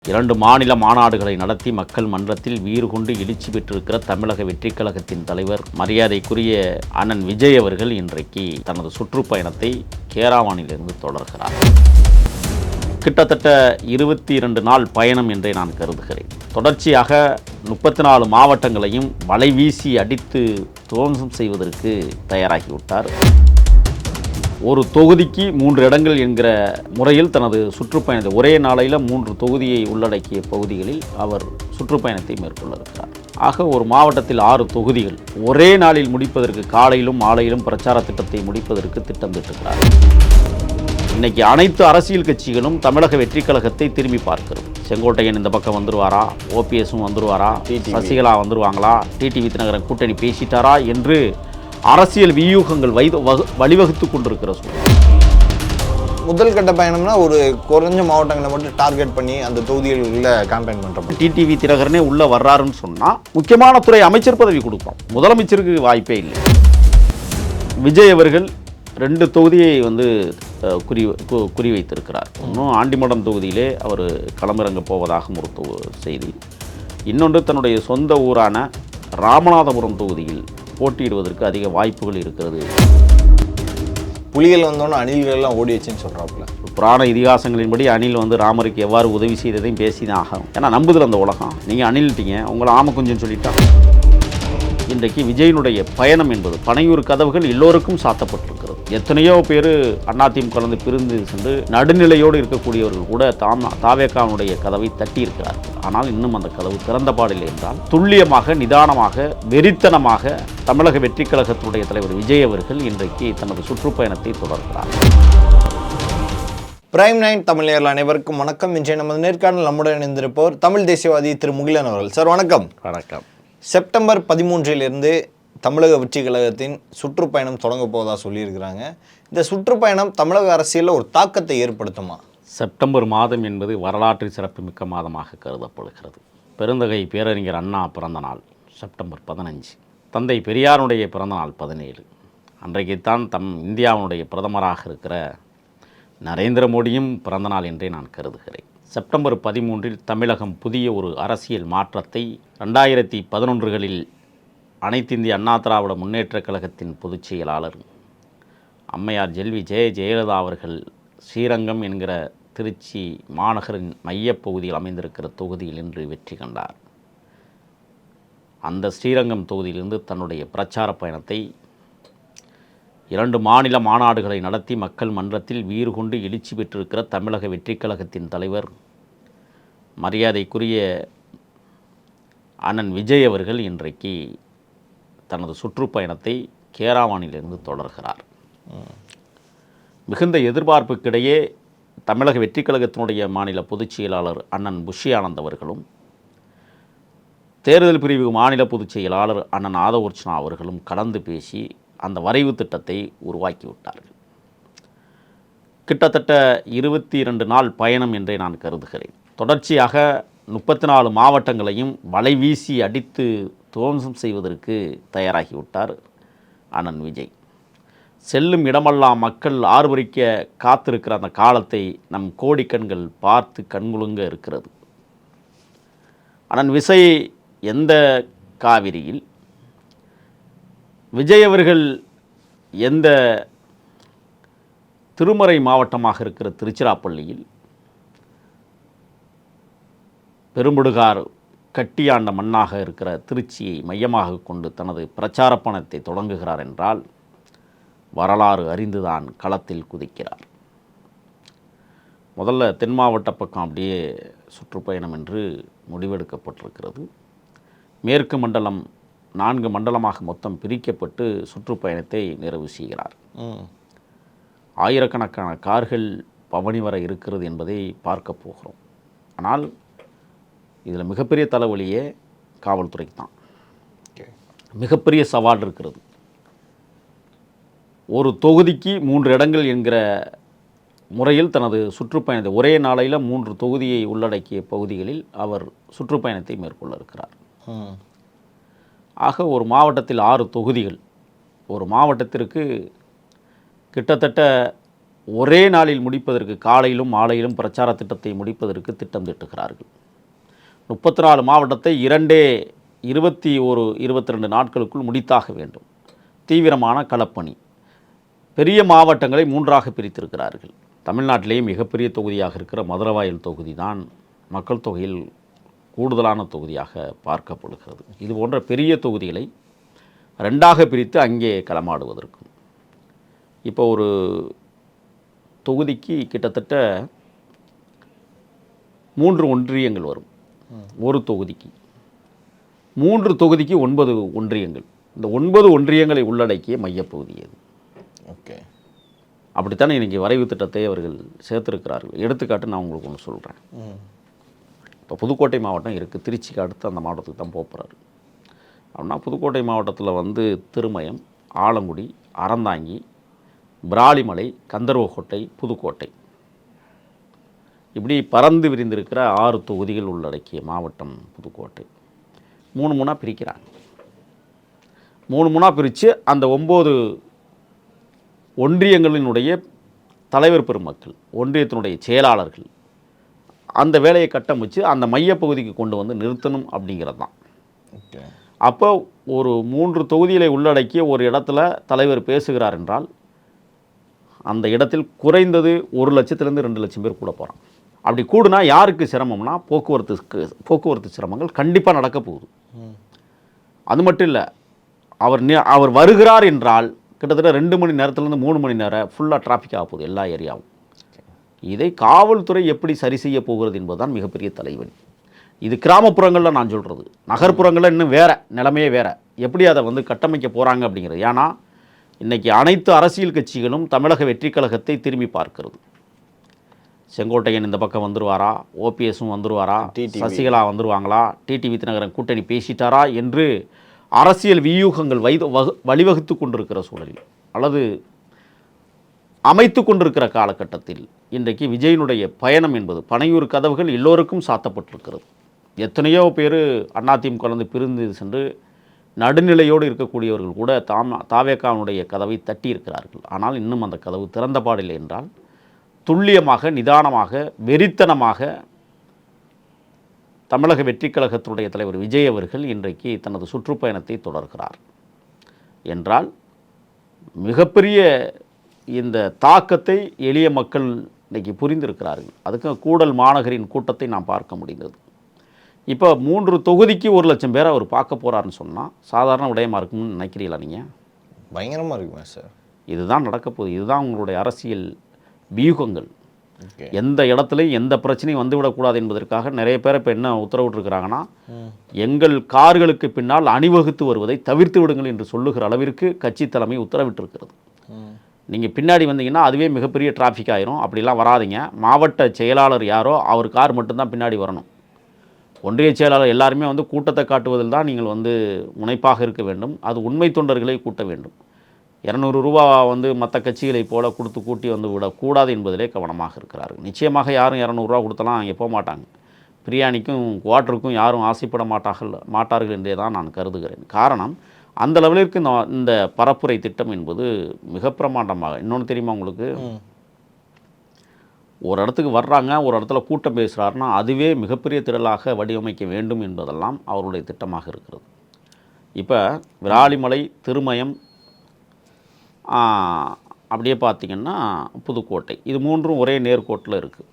2 மாநில மாநாடுகளை நடத்தி மக்கள் மன்றத்தில் வீறு கொண்டு எழுச்சி பெற்றிருக்கிற தமிழக வெற்றிக் கழகத்தின் தலைவர் மரியாதைக்குரிய அண்ணன் விஜய் அவர்கள் இன்றைக்கு தனது சுற்றுப்பயணத்தை கேராவானிலிருந்து தொடர்கிறார். கிட்டத்தட்ட 22 நாள் பயணம் என்றே நான் கருதுகிறேன். தொடர்ச்சியாக 34 மாவட்டங்களையும் வலை வீசி அடித்து துவம்சம் செய்வதற்கு தயாராகிவிட்டார். ஒரு தொகுதிக்கு 3 இடங்கள் என்கிற முறையில் தனது சுற்றுப்பயணத்தை ஒரே நாளையில் 3 தொகுதியை உள்ளடக்கிய பகுதிகளில் அவர் சுற்றுப்பயணத்தை மேற்கொள்ள இருக்கிறார். ஆக ஒரு மாவட்டத்தில் 6 தொகுதிகள் ஒரே நாளில் முடிப்பதற்கு காலையிலும் மாலையிலும் பிரச்சார திட்டத்தை முடிப்பதற்கு திட்டமிட்டிருக்கிறார். இன்னைக்கு அனைத்து அரசியல் கட்சிகளும் தமிழக வெற்றிக் கழகத்தை திரும்பி பார்க்கிறது. செங்கோட்டையன் இந்த பக்கம் வந்துருவாரா, ஓபிஎஸும் வந்துருவாரா, சசிகலா வந்துருவாங்களா, டிடிவி தினகரன் கூட்டணி பேசிட்டாரா என்று அரசியல் வியூகங்கள் வழிவகுத்து கொண்டிருக்கிற சூழல். முதல் கட்ட பயணம்னா ஒரு குறைஞ்ச மாவட்டங்களை மட்டும் டார்கெட் பண்ணி அந்த தொகுதிகளில் கேம்பெயின் பண்ணுறோம். டிடிவி தினகரனே உள்ளே வர்றாருன்னு சொன்னால் முக்கியமான துறை அமைச்சர் பதவி கொடுப்போம். முதலமைச்சருக்கு வாய்ப்பே இல்லை. விஜய் அவர்கள் 2 தொகுதியை குறிவைத்திருக்கிறார். இன்னும் ஆண்டிமடம் தொகுதியிலே அவர் களமிறங்க போவதாக ஒரு செய்தி. இன்னொன்று தன்னுடைய சொந்த ஊரான ராமநாதபுரம் தொகுதியில் போட்டியிடுவதற்கு அதிக வாய்ப்புகள் இருக்கிறது. புலிகள் வந்தோன்னே அணில்கள் எல்லாம் ஓடிச்சுன்னு சொல்கிறாப்புல. புராண இதிகாசங்களின்படி அணில் ராமருக்கு எவ்வாறு உதவி செய்ததையும் பேசிதான் ஆகும். ஏன்னா நம்புதில் அந்த உலகம். நீங்கள் அணில்ட்டீங்க, உங்களை ஆம கொஞ்சம் சொல்லிட்டா. இன்றைக்கு விஜயனுடைய பயணம் என்பது பனையூர் கதவுகள் எல்லோருக்கும் சாத்தப்பட்டிருக்கிறது. எத்தனையோ பேர் அதிமுக கலந்து பிரிந்து சென்று நடுநிலையோடு இருக்கக்கூடியவர்கள் கூட தாவேகாவுடைய கதவை தட்டி இருக்கிறார்கள். ஆனால் இன்னும் அந்த கதவு திறந்த பாடில்லை என்றால் துல்லியமாக, நிதானமாக, வெறித்தனமாக தமிழக வெற்றிக் கழகத்துடைய தலைவர் விஜய் அவர்கள் இன்றைக்கு தனது சுற்றுப்பயணத்தை தொடர்கிறார். பிரைம் 9 தமிழர்கள் அனைவருக்கும் வணக்கம். இன்றைய நமது நேர்காணல் நம்முடன் இணைந்திருப்பவர் தமிழ் தேசியவாதி திரு முகிலன் அவர்கள். சார் வணக்கம். வணக்கம். செப்டம்பர் 13 தமிழக வெற்றி கழகத்தின் சுற்றுப்பயணம் தொடங்க போவதாக சொல்லியிருக்கிறாங்க. இந்த சுற்றுப்பயணம் தமிழக அரசியலில் ஒரு தாக்கத்தை ஏற்படுத்துமா? செப்டம்பர் மாதம் என்பது வரலாற்று சிறப்புமிக்க மாதமாக கருதப்படுகிறது. பெருந்தகை பேரறிஞர் அண்ணா பிறந்த நாள் செப்டம்பர் 15, தந்தை பெரியாருடைய பிறந்த நாள் 17. அன்றைக்குத்தான் இந்தியாவுடைய பிரதமராக இருக்கிற நரேந்திர மோடியும் பிறந்த நாள் என்றே நான் கருதுகிறேன். செப்டம்பர் 13 தமிழகம் புதிய ஒரு அரசியல் மாற்றத்தை 2011களில் அனைத்து இந்திய அண்ணா திராவிட முன்னேற்றக் கழகத்தின் பொதுச் செயலாளர் அம்மையார் ஜெயலலிதா அவர்கள் ஸ்ரீரங்கம் என்கிற திருச்சி மாநகரின் மையப்பகுதியில் அமைந்திருக்கிற தொகுதியில் இன்று வெற்றி கண்டார். அந்த ஸ்ரீரங்கம் தொகுதியிலிருந்து தன்னுடைய பிரச்சார பயணத்தை 2 மாநில மாநாடுகளை நடத்தி மக்கள் மன்றத்தில் வீறு கொண்டு எழுச்சி பெற்றிருக்கிற தமிழக வெற்றிக் கழகத்தின் தலைவர் மரியாதைக்குரிய அண்ணன் விஜய் அவர்கள் இன்றைக்கு தனது சுற்றுப்பயணத்தை கேராவானிலிருந்து தொடர்கிறார். மிகுந்த எதிர்பார்ப்புக்கிடையே தமிழக வெற்றிக் கழகத்தினுடைய மாநில பொதுச் செயலாளர் அண்ணன் புஷி ஆனந்த் அவர்களும் தேர்தல் பிரிவு மாநில பொதுச் செயலாளர் அண்ணன் ஆதவர்ச்சனா அவர்களும் கலந்து பேசி அந்த வரைவு திட்டத்தை உருவாக்கிவிட்டார்கள். கிட்டத்தட்ட 22 நாள் பயணம் என்றே நான் கருதுகிறேன். தொடர்ச்சியாக 34 மாவட்டங்களையும் வலை வீசி அடித்து துவம்சம் செய்வதற்கு தயாராகிவிட்டார் அண்ணன் விஜய். செல்லும் இடமெல்லாம் மக்கள் ஆர்வரிக்க காத்திருக்கிற அந்த காலத்தை நம் கோடிக்கண்கள் பார்த்து கண்குலுங்க இருக்கிறது. அண்ணன் விஜய் எந்த காவிரியில், விஜய் அவர்கள் எந்த திருமறை மாவட்டமாக இருக்கிற திருச்சிராப்பள்ளியில் பெரும்படுகார் கட்டியாண்ட மண்ணாக இருக்கிற திருச்சியை மையமாக கொண்டு தனது பிரச்சார பணத்தை தொடங்குகிறார் என்றால் வரலாறு அறிந்துதான் களத்தில் குதிக்கிறார். முதல்ல தென் மாவட்ட பக்கம் அப்படியே சுற்றுப்பயணம் என்று முடிவெடுக்கப்பட்டிருக்கிறது. மேற்கு மண்டலம் 4 மண்டலமாக மொத்தம் பிரிக்கப்பட்டு சுற்றுப்பயணத்தை நிறைவு செய்கிறார். ஆயிரக்கணக்கான கார்கள் பவனி வர இருக்கிறது என்பதை பார்க்க போகிறோம். ஆனால் இதில் மிகப்பெரிய தலைவலியே காவல்துறைக்கு தான். மிகப்பெரிய சவால் இருக்கிறது. ஒரு தொகுதிக்கு 3 இடங்கள் என்கிற முறையில் தனது சுற்றுப்பயணத்தை ஒரே நாளையில் 3 தொகுதியை உள்ளடக்கிய பகுதிகளில் அவர் சுற்றுப்பயணத்தை மேற்கொள்ள இருக்கிறார். ஆக ஒரு மாவட்டத்தில் 6 தொகுதிகள், ஒரு மாவட்டத்திற்கு கிட்டத்தட்ட ஒரே நாளில் முடிப்பதற்கு, காலையிலும் மாலையிலும் பிரச்சார திட்டத்தை முடிப்பதற்கு திட்டம் திட்டுகிறார்கள். 34 மாவட்டத்தை 22 நாட்களுக்குள் முடித்தாக வேண்டும். தீவிரமான களப்பணி. பெரிய மாவட்டங்களை 3ஆக பிரித்திருக்கிறார்கள். தமிழ்நாட்டிலேயே மிகப்பெரிய தொகுதியாக இருக்கிற மதுரவாயல் தொகுதி தான் மக்கள் தொகையில் கூடுதலான தொகுதியாக பார்க்கப்படுகிறது. இது போன்ற பெரிய தொகுதிகளை 2ஆக பிரித்து அங்கே களமாடுவதற்கும். இப்போ ஒரு தொகுதிக்கு கிட்டத்தட்ட 3 ஒன்றியங்கள் வரும். ஒரு தொகுதிக்கு 3 தொகுதிக்கு 9 ஒன்றியங்கள். இந்த 9 ஒன்றியங்களை உள்ளடக்கிய மையப்பகுதி அது. ஓகே, அப்படித்தானே இன்றைக்கி வரைவு திட்டத்தை அவர்கள் சேர்த்துருக்கிறார்கள். எடுத்துக்காட்டு நான் உங்களுக்கு ஒன்று சொல்கிறேன். இப்போ புதுக்கோட்டை மாவட்டம் இருக்குது. திருச்சிக்கு அடுத்து அந்த மாவட்டத்துக்கு தான் போகிறாரு. அப்படின்னா புதுக்கோட்டை மாவட்டத்தில் வந்து திருமயம், ஆலங்குடி, அறந்தாங்கி, விராலிமலை, கந்தர்வக்கோட்டை, புதுக்கோட்டை, இப்படி பறந்து விரிந்திருக்கிற 6 தொகுதிகள் உள்ளடக்கிய மாவட்டம் புதுக்கோட்டை. 3 பிரிக்கிறாங்க. 3 பிரித்து அந்த 9 ஒன்றியங்களினுடைய தலைவர் பெருமக்கள், ஒன்றியத்தினுடைய செயலாளர்கள் அந்த வேலையை கட்டமைச்சு அந்த மையப்பகுதிக்கு கொண்டு வந்து நிறுத்தணும் அப்படிங்கிறது தான். ஓகே, அப்போ ஒரு 3 தொகுதிகளை உள்ளடக்கிய ஒரு இடத்துல தலைவர் பேசுகிறார் என்றால் அந்த இடத்தில் குறைந்தது 1 லட்சத்திலேருந்து 2 லட்சம் பேர் கூட போகிறான். அப்படி கூடுனா யாருக்கு சிரமம்னா போக்குவரத்து சிரமங்கள் கண்டிப்பாக நடக்க போகுது. அது மட்டும் இல்லை, அவர் வருகிறார் என்றால் கிட்டத்தட்ட 2 மணி நேரத்துலேருந்து 3 மணி நேரம் ஃபுல்லாக டிராஃபிக் ஆக போகுது எல்லா ஏரியாவும். இதை காவல்துறை எப்படி சரி செய்ய போகிறது என்பதுதான் மிகப்பெரிய தலைவலி. இது கிராமப்புறங்களில் நான் சொல்கிறது. நகர்ப்புறங்களில் இன்னும் வேறு நிலைமையே வேறு. எப்படி அதை வந்து கட்டமைக்க போகிறாங்க அப்படிங்கிறது. ஏன்னா இன்றைக்கி அனைத்து அரசியல் கட்சிகளும் தமிழக வெற்றி கழகத்தை திரும்பி பார்க்கிறது. செங்கோட்டையன் இந்த பக்கம் வந்துருவாரா, ஓபிஎஸும் வந்துருவாரா, சசிகலா வந்துருவாங்களா, டிடிவி தினகரன் கூட்டணி பேசிட்டாரா என்று அரசியல் வியூகங்கள் வழிவகுத்து கொண்டிருக்கிற சூழலில் அல்லது அமைத்து கொண்டிருக்கிற காலகட்டத்தில் இன்றைக்கு விஜயனுடைய பயணம் என்பது பனையூர் கதவுகள் எல்லோருக்கும் சாத்தப்பட்டிருக்கிறது. எத்தனையோ பேர் அதிமுக கலந்து பிரிந்து சென்று நடுநிலையோடு இருக்கக்கூடியவர்கள் கூட தாவேகாவுடைய கதவை தட்டியிருக்கிறார்கள். ஆனால் இன்னும் அந்த கதவு திறந்த பாடில்லை என்றால் துல்லியமாக, நிதானமாக, வெறித்தனமாக தமிழக வெற்றி கழகத்தினுடைய தலைவர் விஜய் அவர்கள் இன்றைக்கு தனது சுற்றுப்பயணத்தை தொடர்கிறார் என்றால் மிகப்பெரிய இந்த தாக்கத்தை எளிய மக்கள் இன்றைக்கி புரிந்திருக்கிறார்கள். அதுக்கு கூடல் மாநகரின் கூட்டத்தை நாம் பார்க்க முடிந்தது. இப்போ 3 தொகுதிக்கு 1 லட்சம் பேரை அவர் பார்க்க போகிறாருன்னு சொன்னால் சாதாரண விடயமா இருக்கும்னு நினைக்கிறீங்களா நீங்கள்? பயங்கரமாக இருக்குமே சார். இதுதான் நடக்க போகுது. இதுதான் உங்களுடைய அரசியல் வியூகங்கள். எந்த இடத்துலையும் எந்த பிரச்சனையும் வந்துவிடக்கூடாது என்பதற்காக நிறைய பேர் இப்போ என்ன உத்தரவிட்டிருக்கிறாங்கன்னா, எங்கள் கார்களுக்கு பின்னால் அணிவகுத்து வருவதை தவிர்த்து விடுங்கள் என்று சொல்லுகிற அளவிற்கு கட்சி தலைமை உத்தரவிட்டிருக்கிறது. நீங்கள் பின்னாடி வந்தீங்கன்னா அதுவே மிகப்பெரிய டிராஃபிக் ஆயிரும். அப்படிலாம் வராதிங்க. மாவட்ட செயலாளர் யாரோ அவர் கார் மட்டும்தான் பின்னாடி வரணும். ஒன்றிய செயலாளர் எல்லாருமே வந்து கூட்டத்தை காட்டுவதில் தான் நீங்கள் வந்து முனைப்பாக இருக்க வேண்டும். அது உண்மை தொண்டர்களை கூட்ட வேண்டும். 200 ரூபா வந்து மற்ற கட்சிகளை போல கொடுத்து கூட்டி வந்து விடக்கூடாது என்பதிலே கவனமாக இருக்கிறார்கள். நிச்சயமாக யாரும் 200 ரூபா கொடுத்தலாம் அங்கே போக மாட்டாங்க. பிரியாணிக்கும் குவாட்டருக்கும் யாரும் ஆசைப்பட மாட்டார்கள் என்றே தான் நான் கருதுகிறேன். காரணம், அந்த லெவலிற்கு இந்த பரப்புரை திட்டம் என்பது மிக பிரமாண்டமாக. இன்னொன்று தெரியுமா உங்களுக்கு, ஒரு இடத்துக்கு வர்றாங்க, ஒரு இடத்துல கூட்டம் பேசுகிறாருன்னா அதுவே மிகப்பெரிய திரளாக வடிவமைக்க வேண்டும் என்பதெல்லாம் அவருடைய திட்டமாக இருக்கிறது. இப்போ விராலிமலை, திருமயம், அப்படியே பார்த்திங்கன்னா புதுக்கோட்டை, இது 3ம் ஒரே நேர்கோட்டில் இருக்குது.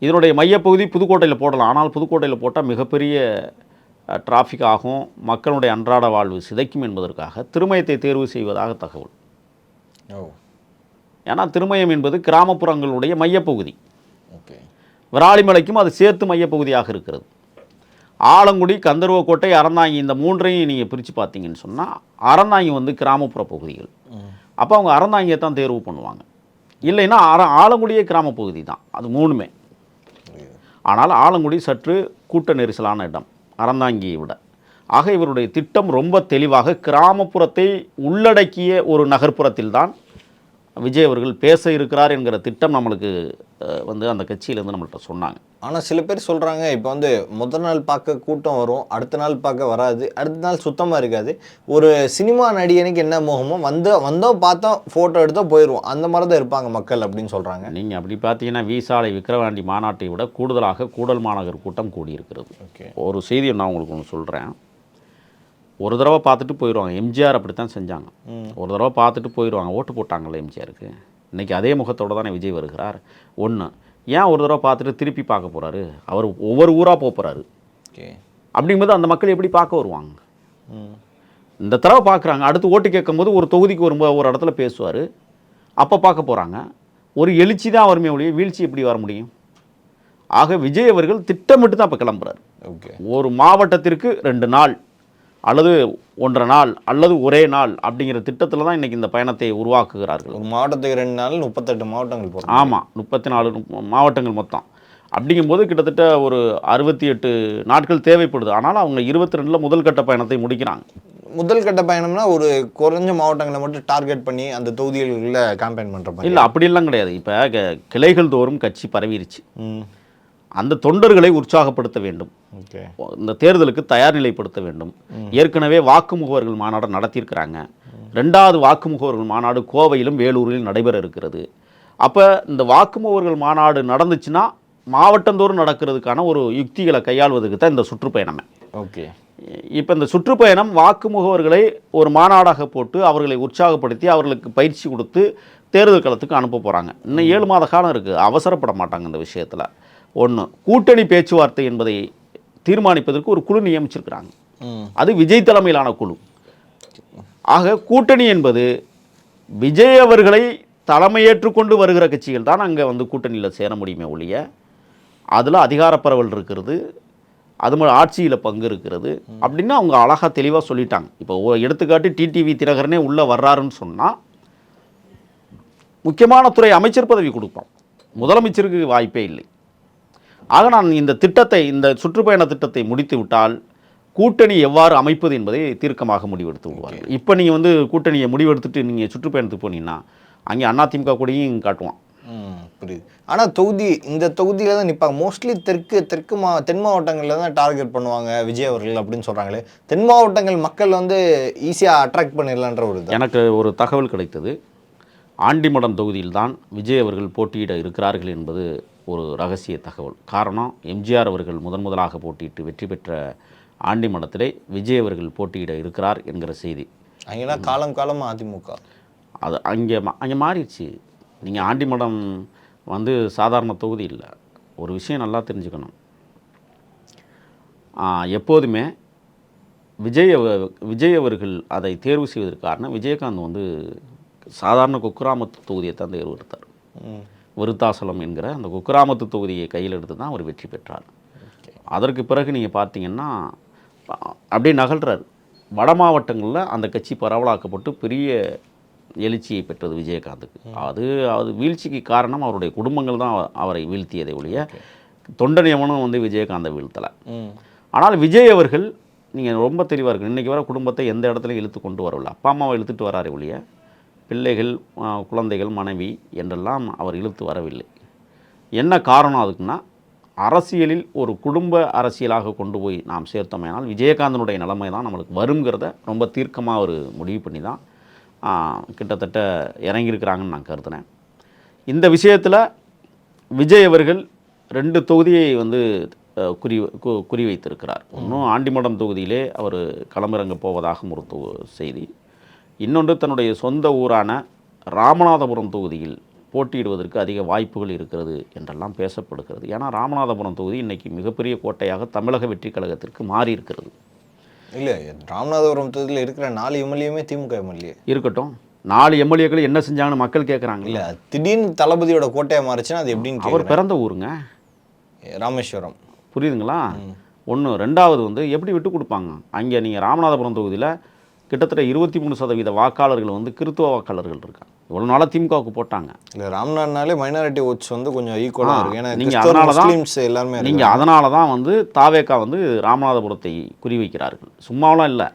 இதனுடைய மையப்பகுதி புதுக்கோட்டையில் போடலாம். ஆனால் புதுக்கோட்டையில் போட்டால் மிகப்பெரிய டிராஃபிக் ஆகும், மக்களுடைய அன்றாட வாழ்வு சிதைக்கும் என்பதற்காக திருமயத்தை தேர்வு செய்வதாக தகவல். ஏன்னா திருமயம் என்பது கிராமப்புறங்களுடைய மையப்பகுதி. விராலிமலைக்கும் அது சேர்த்து மையப்பகுதியாக இருக்கிறது. ஆலங்குடி, கந்தர்வக்கோட்டை, அறந்தாங்கி, இந்த 3ஐயும் நீங்கள் பிரித்து பார்த்தீங்கன்னு சொன்னால் அறந்தாங்கி வந்து கிராமப்புற பகுதிகள். அப்போ அவங்க அறந்தாங்கியை தான் தேர்வு பண்ணுவாங்க. இல்லைன்னா ஆலங்குடியே கிராமப்பகுதி தான், அது 3மே. ஆனால் ஆலங்குடி சற்று கூட்ட நெரிசலான இடம் அறந்தாங்கியை விட. ஆக இவருடைய திட்டம் ரொம்ப தெளிவாக கிராமப்புறத்தை உள்ளடக்கிய ஒரு நகர்ப்புறத்தில் தான் விஜய் அவர்கள் பேச இருக்கிறார் என்கிற திட்டம் நம்மளுக்கு வந்து அந்த கட்சியிலேருந்து நம்மள்கிட்ட சொன்னாங்க. ஆனால் சில பேர் சொல்கிறாங்க, இப்போ வந்து முதல் நாள் பார்க்க கூட்டம் வரும், அடுத்த நாள் பார்க்க வராது, அடுத்த நாள் சுத்தமாக இருக்காது. ஒரு சினிமா நடிகனுக்கு என்ன மோகமோ வந்தோம் பார்த்தோம் ஃபோட்டோ எடுத்தோம் போயிடுவோம், அந்த மாதிரி தான் இருப்பாங்க மக்கள் அப்படின்னு சொல்கிறாங்க. நீங்கள் அப்படி பார்த்தீங்கன்னா விசாலை விக்கிரவாண்டி மாநாட்டை விட கூடுதலாக கூடல் மாநகர் கூட்டம் கூடியிருக்கிறது. ஓகே, ஒரு செய்தியை நான் உங்களுக்கு ஒன்று சொல்கிறேன். ஒரு தடவை பார்த்துட்டு போயிடுவாங்க. எம்ஜிஆர் அப்படி தான் செஞ்சாங்க. ஒரு தடவை பார்த்துட்டு போயிடுவாங்க. ஓட்டு போட்டாங்கல்ல எம்ஜிஆருக்கு. இன்றைக்கி அதே முகத்தோடு தானே விஜய் வருகிறார். ஒன்று, ஏன் ஒரு தடவை பார்த்துட்டு திருப்பி பார்க்க போகிறாரு? அவர் ஒவ்வொரு ஊராக போகிறாரு. ஓகே, அப்படிங்கும்போது அந்த மக்கள் எப்படி பார்க்க வருவாங்க? இந்த தடவை பார்க்குறாங்க. அடுத்து ஓட்டு கேட்கும்போது ஒரு தொகுதிக்கு ஒரு இடத்துல பேசுவார், அப்போ பார்க்க போகிறாங்க. ஒரு எழுச்சி தான் வருமே ஒழிய வீழ்ச்சி எப்படி வர முடியும்? ஆக விஜய் அவர்கள் திட்டமிட்டு தான் இப்போ கிளம்புறாரு. ஓகே, ஒரு மாவட்டத்திற்கு 2 நாள் அல்லது 1.5 நாள் அல்லது ஒரே நாள் அப்படிங்கிற திட்டத்தில் தான் இன்றைக்கி இந்த பயணத்தை உருவாக்குகிறார்கள். ஒரு மாவட்டத்துக்கு 2 நாள் 38 மாவட்டங்கள் போகிறோம். ஆமாம், 34 மாவட்டங்கள் மொத்தம். அப்படிங்கும்போது கிட்டத்தட்ட ஒரு 68 நாட்கள் தேவைப்படுது. ஆனால் அவங்க 22 முதல் கட்ட பயணத்தை முடிக்கிறாங்க. முதல் கட்ட பயணம்னா ஒரு குறைஞ்ச மாவட்டங்களை மட்டும் டார்கெட் பண்ணி அந்த தொகுதிகளில் கேம்பெயின் பண்ணுற இல்லை, அப்படிலாம் கிடையாது. இப்போ கிளைகள் தோறும் கட்சி பரவிருச்சு. ம், அந்த தொண்டர்களை உற்சாகப்படுத்த வேண்டும். ஓகே, இந்த தேர்தலுக்கு தயார் நிலைப்படுத்த வேண்டும். ஏற்கனவே வாக்கு முகவர்கள் மாநாடு நடத்தியிருக்கிறாங்க. 2வது வாக்கு முகவர்கள் மாநாடு கோவையிலும் வேலூரிலும் நடைபெற இருக்கிறது. அப்போ இந்த வாக்கு முகவர்கள் மாநாடு நடந்துச்சுன்னா மாவட்டந்தோறும் நடக்கிறதுக்கான ஒரு யுக்திகளை கையாள்வதுக்கு தான் இந்த சுற்றுப்பயணமே. ஓகே, இப்போ இந்த சுற்றுப்பயணம் வாக்கு முகவர்களை ஒரு மாநாடாக போட்டு அவர்களை உற்சாகப்படுத்தி அவர்களுக்கு பயிற்சி கொடுத்து தேர்தல் களத்துக்கு அனுப்ப போகிறாங்க. இன்னும் 7 மாத காலம் இருக்குது. அவசரப்பட மாட்டாங்க இந்த விஷயத்தில். ஒன்று, கூட்டணி பேச்சுவார்த்தை என்பதை தீர்மானிப்பதற்கு ஒரு குழு நியமிச்சிருக்கிறாங்க. அது விஜய் தலைமையிலான குழு. ஆக கூட்டணி என்பது விஜய் அவர்களை தலைமையேற்றுக்கொண்டு வருகிற கட்சிகள் தான் அங்கே வந்து கூட்டணியில் சேர முடியுமே ஒழிய, அதில் அதிகார பரவல் இருக்கிறது, அது மாதிரி ஆட்சியில் பங்கு இருக்கிறது அப்படின்னு அவங்க அழகாக தெளிவாக சொல்லிட்டாங்க. இப்போ எடுத்துக்காட்டு டிடிவி தினகரனே உள்ளே வர்றாருன்னு சொன்னால் முக்கியமான துறை அமைச்சர் பதவி கொடுப்போம், முதலமைச்சருக்கு வாய்ப்பே இல்லை. ஆக நான் இந்த திட்டத்தை, இந்த சுற்றுப்பயண திட்டத்தை முடித்து விட்டால் கூட்டணி எவ்வாறு அமைப்பது என்பதை தீர்க்கமாக முடிவெடுத்து விடுவார்கள். இப்போ நீங்கள் வந்து கூட்டணியை முடிவெடுத்துட்டு நீங்கள் சுற்றுப்பயணத்துக்கு போனீங்கன்னா அங்கே அதிமுக கூடயும் காட்டுவான். புரியுது. ஆனால் இந்த தொகுதியில் தான் நிற்பாங்க. மோஸ்ட்லி தென் மாவட்டங்களில் தான் டார்கெட் பண்ணுவாங்க விஜய் அவர்கள் அப்படின்னு சொல்கிறாங்களே. தென் மாவட்டங்கள் மக்கள் வந்து ஈஸியாக அட்ராக்ட் பண்ணிடலான்ற ஒரு எனக்கு ஒரு தகவல் கிடைத்தது. ஆண்டிமடம் தொகுதியில்தான் விஜய் அவர்கள் போட்டியிட இருக்கிறார்கள் என்பது ஒரு ரகசிய தகவல். காரணம், எம்ஜிஆர் அவர்கள் முதலாக போட்டியிட்டு வெற்றி பெற்ற ஆண்டிமடத்திலே விஜய் அவர்கள் போட்டியிட இருக்கிறார் என்கிற செய்தி. அங்கெல்லாம் காலமாக அதிமுக அது அங்கே மாறிடுச்சு. நீங்கள் ஆண்டிமடம் வந்து சாதாரண தொகுதி இல்லை. ஒரு விஷயம் நல்லா தெரிஞ்சுக்கணும். எப்போதுமே விஜய் அவர்கள் அதை தேர்வு செய்வதற்கு காரணம், விஜயகாந்த் வந்து சாதாரண குக்கிராமத்து தொகுதியை தான் தேர்வு எடுத்தார். விருத்தாசலம் என்கிற அந்த குக்கிராமத்து தொகுதியை கையில் எடுத்து தான் அவர் வெற்றி பெற்றார். அதற்கு பிறகு நீங்கள் பார்த்தீங்கன்னா அப்படியே நகல்றார். வட மாவட்டங்களில் அந்த கட்சி பரவலாக்கப்பட்டு பெரிய எழுச்சியை பெற்றது விஜயகாந்துக்கு. அது வீழ்ச்சிக்கு காரணம் அவருடைய குடும்பங்கள் தான் அவரை வீழ்த்தியதை ஒழிய தொண்டன் எவனும் வந்து விஜயகாந்தை வீழ்த்தலை. ஆனால் விஜய் அவர்கள் நீங்கள் ரொம்ப தெளிவாக இருக்கு. இன்றைக்கி வர குடும்பத்தை எந்த இடத்துலையும் இழுத்து கொண்டு வரவில்லை. அப்பா அம்மாவை இழுத்துட்டு வராரு ஒழிய பிள்ளைகள், குழந்தைகள், மனைவி என்றெல்லாம் அவர் இழுத்து வரவில்லை. என்ன காரணம் அதுக்குன்னா, அரசியலில் ஒரு குடும்ப அரசியலாக கொண்டு போய் நாம் சேர்த்தோமேனால் விஜயகாந்தனுடைய நிலைமை தான் நம்மளுக்கு வருங்கிறத ரொம்ப தீர்க்கமாக ஒரு முடிவு பண்ணி தான் கிட்டத்தட்ட இறங்கியிருக்கிறாங்கன்னு நான் கருதுனேன். இந்த விஷயத்தில் விஜய் அவர்கள் 2 தொகுதியை வந்து குறி வைத்திருக்கிறார். இன்னும் ஆண்டிமடம் தொகுதியிலே அவர் களமிறங்க போவதாக ஒரு செய்தி. இன்னொன்று, தன்னுடைய சொந்த ஊரான ராமநாதபுரம் தொகுதியில் போட்டியிடுவதற்கு அதிக வாய்ப்புகள் இருக்கிறது என்றெல்லாம் பேசப்படுகிறது. ஏன்னா ராமநாதபுரம் தொகுதி இன்றைக்கி மிகப்பெரிய கோட்டையாக தமிழக வெற்றி கழகத்திற்கு மாறி இருக்கிறது. இல்லை, ராமநாதபுரம் தொகுதியில் இருக்கிற 4 எம்எல்ஏமே திமுக எம்எல்ஏ இருக்கட்டும். 4 எம்எல்ஏக்கள் என்ன செஞ்சாங்கன்னு மக்கள் கேட்குறாங்க. இல்லை, திடீர்னு தளபதியோட கோட்டையாக மாறிச்சுன்னா அது எப்படின்னு? அவர் பிறந்த ஊருங்க ராமேஸ்வரம். புரியுதுங்களா? ஒன்று. 2வது வந்து எப்படி விட்டு கொடுப்பாங்க? அங்கே நீங்கள் ராமநாதபுரம் தொகுதியில் கிட்டத்தட்ட 23% வாக்காளர்கள் வந்து கிறித்துவ வாக்காளர்கள் இருக்காங்க. இவ்வளோ நாளாக திமுகவுக்கு போட்டாங்க. இல்லை, ராம்நாத்னாலே மைனாரிட்டி ஓட்ஸ் வந்து கொஞ்சம் ஈக்குவலாக இருக்குது. ஏன்னா நீங்கள் அதனால தான் எல்லாருமே நீங்கள் அதனால தான் வந்து தாவேக்கா வந்து ராமநாதபுரத்தை குறிவைக்கிறார்கள். சும்மாவெலாம் இல்லை,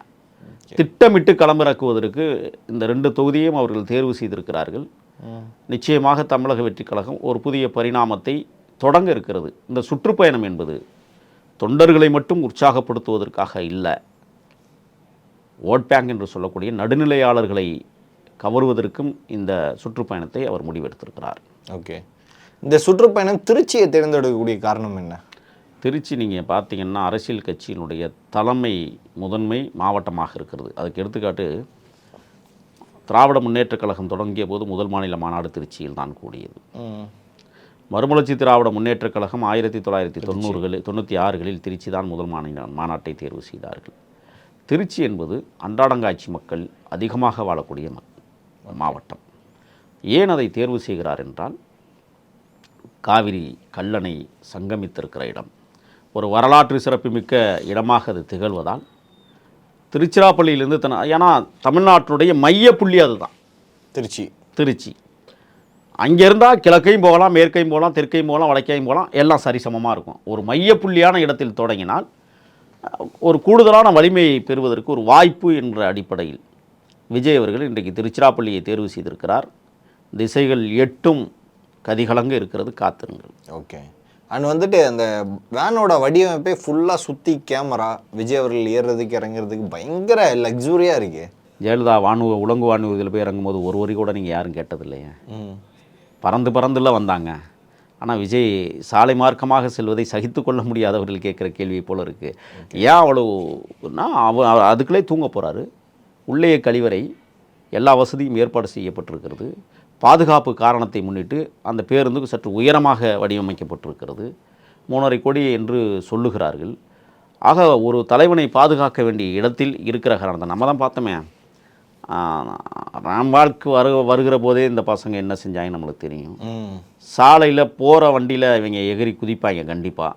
திட்டமிட்டு களமிறக்குவதற்கு இந்த 2 தொகுதியையும் அவர்கள் தேர்வு செய்திருக்கிறார்கள். நிச்சயமாக தமிழக வெற்றிக் கழகம் ஒரு புதிய பரிணாமத்தை தொடங்க இருக்கிறது. இந்த சுற்றுப்பயணம் என்பது தொண்டர்களை மட்டும் உற்சாகப்படுத்துவதற்காக இல்லை, ஓட் பேங்க் என்று சொல்லக்கூடிய நடுநிலையாளர்களை கவருவதற்கும் இந்த சுற்றுப்பயணத்தை அவர் முடிவெடுத்திருக்கிறார். ஓகே, இந்த சுற்றுப்பயணம் திருச்சியை தேர்ந்தெடுக்கக்கூடிய காரணம் என்ன? திருச்சி நீங்கள் பார்த்தீங்கன்னா அரசியல் கட்சியினுடைய தலைமை முதன்மை மாவட்டமாக இருக்கிறது. அதுக்கு எடுத்துக்காட்டு திராவிட முன்னேற்றக் கழகம் தொடங்கிய போது முதல் மாநில மாநாடு திருச்சியில் தான் கூடியது. மறுமலர்ச்சி திராவிட முன்னேற்றக் கழகம் 1996களில் திருச்சி தான் முதல் மாநில மாநாட்டை தேர்வு செய்தார்கள். திருச்சி என்பது அன்றாடங்காட்சி மக்கள் அதிகமாக வாழக்கூடிய மாவட்டம். ஏன் அதை தேர்வு செய்கிறார் என்றால், காவிரி கல்லணை சங்கமித்திருக்கிற இடம், ஒரு வரலாற்று சிறப்புமிக்க இடமாக அது திகழ்வதால் திருச்சிராப்பள்ளியிலிருந்து ஏன்னா தமிழ்நாட்டினுடைய மையப்புள்ளி அதுதான் திருச்சி. அங்கே இருந்தால் கிழக்கையும் போகலாம், மேற்கையும் போகலாம், தெற்கையும் போகலாம், வடக்கையும் போகலாம், எல்லாம் சரிசமமாக இருக்கும். ஒரு மையப்புள்ளியான இடத்தில் தொடங்கினால் ஒரு கூடுதலான வலிமையை பெறுவதற்கு ஒரு வாய்ப்பு என்ற அடிப்படையில் விஜய் அவர்கள் இன்றைக்கு திருச்சிராப்பள்ளியை தேர்வு செய்திருக்கிறார். திசைகள் 8 கதிகலங்க இருக்கிறது, காத்திருங்கள். ஓகே, அண்ட் வந்துட்டு அந்த வேனோட வடிவமைப்பே ஃபுல்லாக சுற்றி கேமரா, விஜய் அவர்கள் ஏறுறதுக்கு இறங்குறதுக்கு பயங்கர லக்ஸூரியாக இருக்குது. ஜெயலலிதா உலங்கு வானூர்தியில் போய் இறங்கும்போது ஒரு வரி கூட நீங்கள் யாரும் கேட்டதில்லையே. பறந்துல வந்தாங்க. ஆனால் விஜய் சாலை மார்க்கமாக செல்வதை சகித்து கொள்ள முடியாதவர்கள் கேட்குற கேள்வியை போல் இருக்குது. ஏன் அவ்வளோனா அதுக்குள்ளே தூங்க போகிறாரு. உள்ளே கழிவறை, எல்லா வசதியும் ஏற்பாடு செய்யப்பட்டிருக்கிறது. பாதுகாப்பு காரணத்தை முன்னிட்டு அந்த பேருந்துக்கு சற்று உயரமாக வடிவமைக்கப்பட்டிருக்கிறது. 3.5 கோடி என்று சொல்லுகிறார்கள். ஆக ஒரு தலைவனை பாதுகாக்க வேண்டிய இடத்தில் இருக்கிற காரணத்தை நம்ம தான் பார்த்தோமே. ராம்பாலுக்கு வருகிற போதே இந்த பசங்க என்ன செஞ்சாங்க நம்மளுக்கு தெரியும். சாலையில் போகிற வண்டியில் இவங்க எகிரி குதிப்பாங்க கண்டிப்பாக.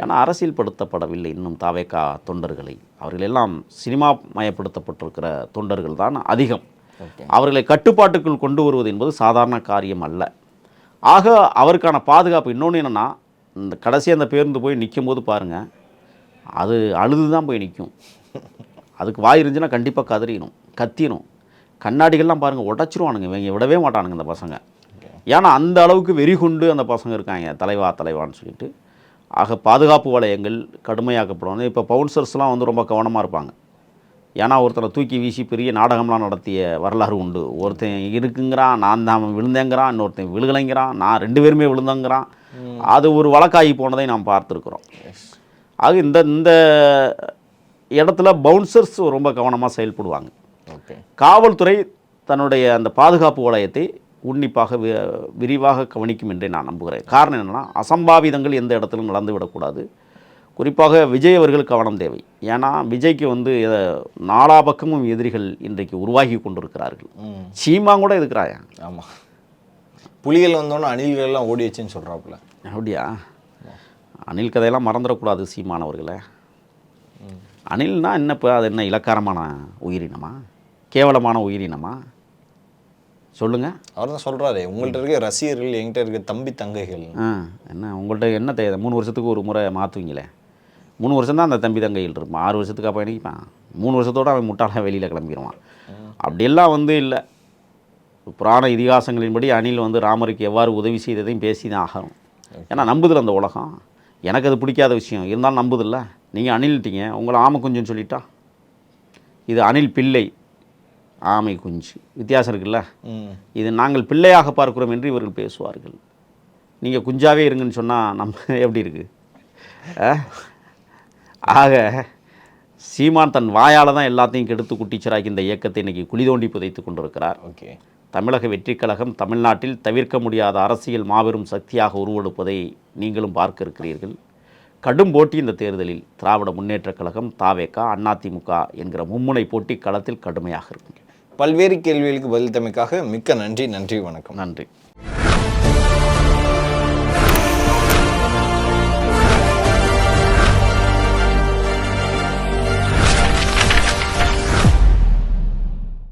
ஏன்னா அரசியல் படுத்தப்படவில்லை இன்னும் தாவேகா தொண்டர்களை. அவர்கள் எல்லாம் சினிமா மயப்படுத்தப்பட்டிருக்கிற தொண்டர்கள் தான் அதிகம். அவர்களை கட்டுப்பாட்டுக்குள் கொண்டு வருவது என்பது சாதாரண காரியம் அல்ல. ஆக அவருக்கான பாதுகாப்பு இன்னொன்று என்னென்னா, இந்த கடைசி அந்த பேருந்து போய் நிற்கும் போது பாருங்கள், அது அழுது தான் போய் நிற்கும். அதுக்கு வாய் இருந்துச்சுன்னா கண்டிப்பாக கத்திரும். கண்ணாடிகள்லாம் பாருங்கள் உடச்சிருவானுங்க, இவங்க விடவே மாட்டானுங்க இந்த பசங்க. ஏன்னா அந்த அளவுக்கு வெறி கொண்டு அந்த பசங்க இருக்காங்க, தலைவான்னு சொல்லிட்டு. ஆக பாதுகாப்பு வளையங்கள் கடுமையாக்கப்படணும். இப்போ பவுன்சர்ஸ்லாம் வந்து ரொம்ப கவனமாக இருப்பாங்க. ஏன்னா ஒருத்தரை தூக்கி வீசி பெரிய நாடகம்லாம் நடத்திய வரலாறு உண்டு. ஒருத்தன் இருக்குங்கிறான், நான் தான் விழுந்தேங்கிறான், இன்னொருத்தன் விழுகலைங்கிறான், நான் 2 பேருமே விழுந்தேங்கிறான். அது ஒரு வழக்காகி போனதை நாம் பார்த்துருக்குறோம். ஆக இந்த இடத்துல பவுன்சர்ஸ் ரொம்ப கவனமாக செயல்படுவாங்க. காவல்துறை தன்னுடைய அந்த பாதுகாப்பு வளையத்தை உன்னிப்பாக விரிவாக கவனிக்கும் என்றே நான் நம்புகிறேன். காரணம் என்னென்னா, அசம்பாவிதங்கள் எந்த இடத்திலும் நடந்து விடக்கூடாது. குறிப்பாக விஜய் அவர்கள் கவனம் தேவை. ஏன்னா விஜய்க்கு வந்து நாலா பக்கமும் எதிரிகள் இன்றைக்கு உருவாகி கொண்டிருக்கிறார்கள். சீமான் கூட இருக்கிறாயா? ஆமாம், புலிகள் வந்தோன்னே அணில்கள்லாம் ஓடி வச்சுன்னு சொல்கிறாப்புல. அப்படியா? அணில் கதையெல்லாம் மறந்துடக்கூடாது சீமானவர்களை. அணில்னா என்ன? இப்போ அது என்ன இலக்காரமான உயிரினமா, கேவலமான உயிரினமா? சொல்லுங்கள். அவர் தான் சொல்கிறாரு, உங்கள்கிட்ட இருக்க ரசிகர்கள், என்கிட்ட இருக்க தம்பி தங்கைகள். என்ன உங்கள்கிட்ட என்ன தேவை? 3 வருஷத்துக்கு ஒரு முறை மாற்றுவீங்களே. 3 வருஷம் தான் அந்த தம்பி தங்கைகள் இருப்பான். 6 வருஷத்துக்கு அப்போ நினைப்பான். 3 வருஷத்தோடு அவன் முட்டாளாக வெளியில் கிளம்பிடுவான். அப்படியெல்லாம் வந்து இல்லை. புராண இதிகாசங்களின்படி அணில் வந்து ராமருக்கு எவ்வாறு உதவி செய்ததையும் பேசி தான் ஆகணும். ஏன்னா நம்புதில்ல அந்த உலகம். எனக்கு அது பிடிக்காத விஷயம் இருந்தாலும் நம்புதில்ல. நீங்கள் அணில்ட்டீங்க, உங்களை ஆமை குஞ்சுன்னு சொல்லிட்டா. இது அணில் பிள்ளை, ஆமை குஞ்சு, வித்தியாசம் இருக்குல்ல. இது நாங்கள் பிள்ளையாக பார்க்கிறோம் என்று இவர்கள் பேசுவார்கள். நீங்கள் குஞ்சாவே இருங்கன்னு சொன்னால் நம்ம எப்படி இருக்குது? ஆக சீமான் தன் வாயால் தான் எல்லாத்தையும் கெடுத்து குட்டிச்சராக்கி இந்த இயக்கத்தை இன்றைக்கி குழி தோண்டி புதைத்து கொண்டிருக்கிறார். தமிழக வெற்றிக் கழகம் தமிழ்நாட்டில் தவிர்க்க முடியாத அரசியல் மாபெரும் சக்தியாக உருவெடுப்பதை நீங்களும் பார்க்க இருக்கிறீர்கள். கடும் போட்டி இந்த தேர்தலில் திராவிட முன்னேற்றக் கழகம், தாவேகா, அதிமுக என்கிற மும்முனை போட்டி களத்தில் கடுமையாக இருக்கும். பல்வேறு கேள்விகளுக்கு பதில் தமைக்காக மிக்க நன்றி. வணக்கம். நன்றி.